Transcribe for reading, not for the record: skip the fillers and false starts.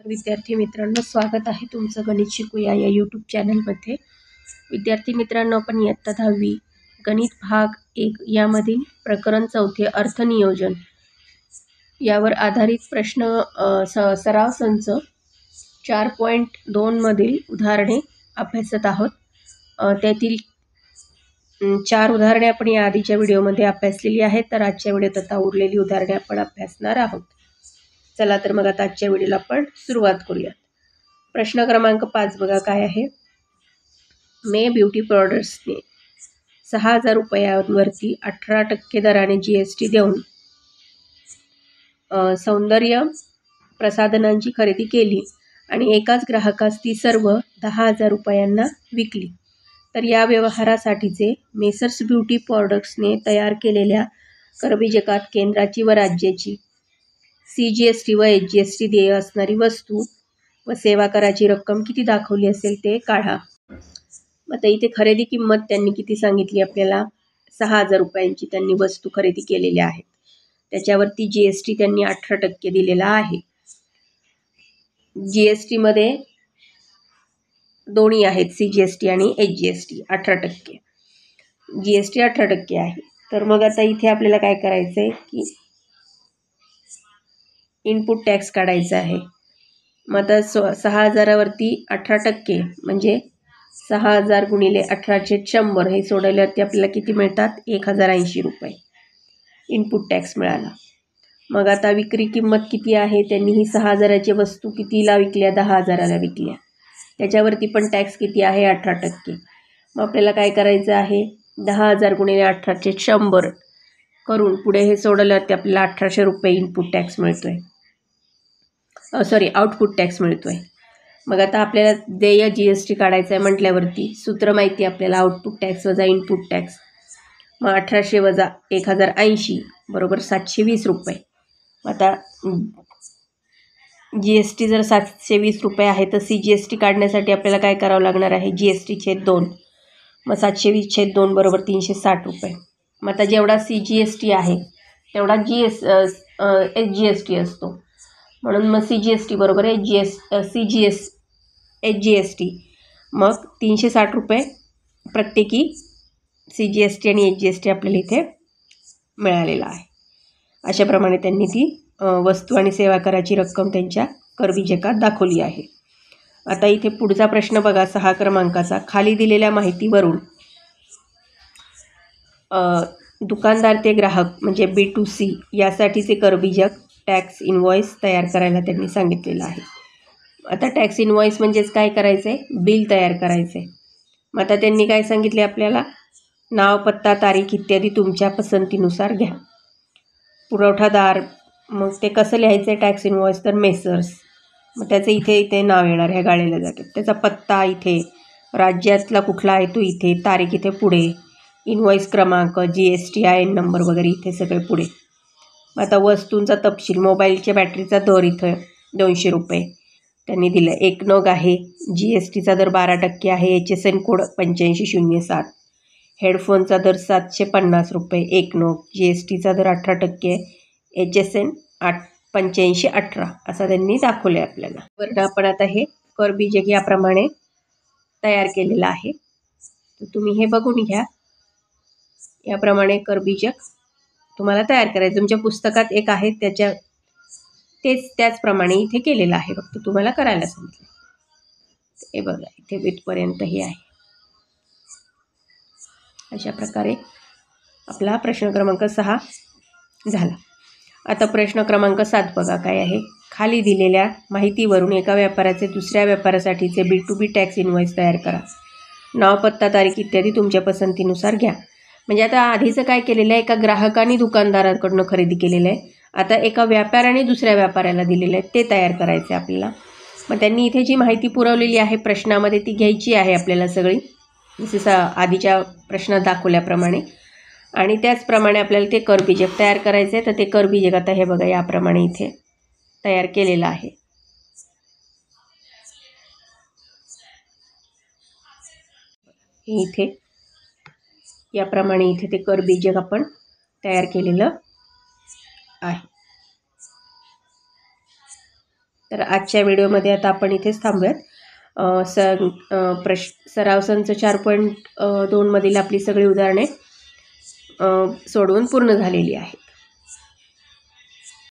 विद्यार्थी मित्रांनो, स्वागत आहे तुमचं गणित शिकूया या यूट्यूब चॅनलमध्ये। विद्यार्थी मित्रांनो, आपण इयत्ता 10वी गणित भाग 1 यामधील प्रकरण 4 अर्थनियोजन यावर आधारित प्रश्न सराव संच 4.2 मधील उदाहरणे अभ्यासत आहोत। त्यातील 4 उदाहरणे आपण या आधीच्या व्हिडिओमध्ये अभ्यासलेली आहेत, तर आजच्या व्हिडिओत आता उरलेली उदाहरणे आपण अभ्यासणार आहोत। चला तर मग आता आजच्या व्हिडिओला आपण सुरुवात करूया। प्रश्न क्रमांक 5 बघा काय आहे। मे ब्युटी प्रोडक्ट्सने 6,000 रुपयांवरती 18% दराने GST देऊन सौंदर्य प्रसाधनांची खरेदी केली आणि एकाच ग्राहकास ती सर्व 10,000 रुपयांना विकली, तर या व्यवहारासाठीचे मेसर्स ब्युटी प्रोडक्ट्सने तयार केलेल्या करविजकात केंद्राची व राज्याची CGST व HGST देय असणारी वस्तू व सेवा कराची रक्कम किती दाखवली असेल ते काढा। आता इथे खरेदी किंमत त्यांनी किती सांगितली आपल्याला, 6,000 रुपयांची त्यांनी वस्तू खरेदी केलेल्या आहेत। त्याच्यावरती GST त्यांनी 18% दिलेला आहे। GST मध्ये दोन्ही आहेत, CGST आणि HGST 18%। GST 18% आहे। तर मग आता इथे आपल्याला काय करायचं आहे की इनपुट टॅक्स काढायचा आहे। मग आता 6,000 वरती 18% म्हणजे 6,000 गुणिले 18/100 हे सोडवल्यावरती आपल्याला किती मिळतात, 1,080 रुपये इनपुट टॅक्स मिळाला। मग आता विक्री किंमत किती आहे, त्यांनी ही 6,000ची वस्तू कितीला विकल्या, 10,000ला विकल्या, त्याच्यावरती पण टॅक्स किती आहे, 18%। मग आपल्याला काय करायचं आहे, 10,000 गुणिले 18/100 करून पुढे हे सोडवल्यावरती आपल्याला 1,800 रुपये इनपुट टॅक्स मिळतोय, आउटपुट टॅक्स मिळतोय। मग आता आपल्याला देय GST काढायचं आहे म्हटल्यावरती सूत्र माहिती आपल्याला, आउटपुट टॅक्स वजा इनपुट टॅक्स। मग 1,800 वजा 1,080 बरोबर 720 रुपये। आता GST जर 720 रुपये आहे तर CGST काढण्यासाठी आपल्याला काय करावं लागणार आहे, GST/2। मग 720/2 बरोबर 360 रुपये। मग आता जेवढा CGST आहे तेवढा HGST असतो, म्हणून मग CGST बरोबर HGST। मग 360 रुपये प्रत्येकी CGST आणि HGST आपल्याला इथे मिळालेला आहे। अशाप्रमाणे त्यांनी ती वस्तू आणि सेवा कराची रक्कम त्यांच्या करविजकात दाखवली आहे। आता इथे पुढचा प्रश्न बघा 6 क्रमांकाचा। खाली दिलेल्या माहितीवरून दुकानदार ते ग्राहक म्हणजे B2C यासाठीचे करविजक टॅक्स इनव्हॉइस तयार करायला त्यांनी सांगितलेलं आहे। आता टॅक्स इनव्हॉइस म्हणजेच काय करायचं आहे, बिल तयार करायचं आहे। मग आता त्यांनी काय सांगितले आपल्याला, नाव, पत्ता, तारीख इत्यादी तुमच्या पसंतीनुसार घ्या। पुरवठादार, मग ते कसं लिहायचं आहे टॅक्स इनव्हॉइस, तर मेसर्स, मग त्याचं इथे नाव येणार, ह्या गाळ्याला जातात, त्याचा पत्ता इथे, राज्यातला कुठला आहे तो इथे, तारीख इथे पुढे, इनव्हॉइस क्रमांक, GST IN नंबर वगैरे इथे सगळे पुढे। आता वस्तूंचा तपशील, मोबाईलच्या बॅटरीचा दर इथं 200 रुपये त्यांनी दिलं, 1 नग आहे, GSTचा दर 12% आहे, HSN कोड 8507, हेडफोनचा दर 750 रुपये 1 नग, GSTचा दर 18% आहे, HSN 8518 असा त्यांनी दाखवलं आहे आपल्याला। बरं, आपण आता हे करविजक याप्रमाणे तयार केलेलं आहे, तर तुम्ही हे बघून घ्या। याप्रमाणे करविजक तुम्हाला तयार करायचं, तुमच्या पुस्तकात एक आहे त्याचप्रमाणे इथे केलेलं आहे, फक्त तुम्हाला करायला सांगितलं। हे बघा इथे इथपर्यंत हे आहे। अशा प्रकारे आपला प्रश्न क्रमांक 6 झाला। आता प्रश्न क्रमांक 7 बघा काय आहे। खाली दिलेल्या माहितीवरून एका व्यापाराचे दुसऱ्या व्यापारासाठीचे B2B टॅक्स इनव्हॉइस तयार करा। नाव, पत्ता, तारीख इत्यादी तुमच्या पसंतीनुसार घ्या। म्हणजे आता आधीचं काय केलेलं आहे, एका ग्राहकाने दुकानदाराकडनं खरेदी केलेलं आहे, आता एका व्यापाऱ्याने दुसऱ्या व्यापाऱ्याला दिलेलं आहे, ते तयार करायचं आहे आपल्याला। मग त्यांनी इथे जी माहिती पुरवलेली आहे प्रश्नामध्ये ती घ्यायची आहे आपल्याला सगळी, जसं आधीच्या प्रश्नात दाखवल्याप्रमाणे, आणि त्याचप्रमाणे आपल्याला ते करविजक तयार करायचं आहे। तर ते करविजक आता हे बघा याप्रमाणे इथे तयार केलेलं आहे। इथे याप्रमाणे इथे ते करविजक आपण तयार केलेलं आहे। तर आजच्या व्हिडिओमध्ये आता आपण इथेच थांबूयात. सराव संच 4.2 मधील आपली सगळी उदाहरणे सोडवून पूर्ण झालेली आहे.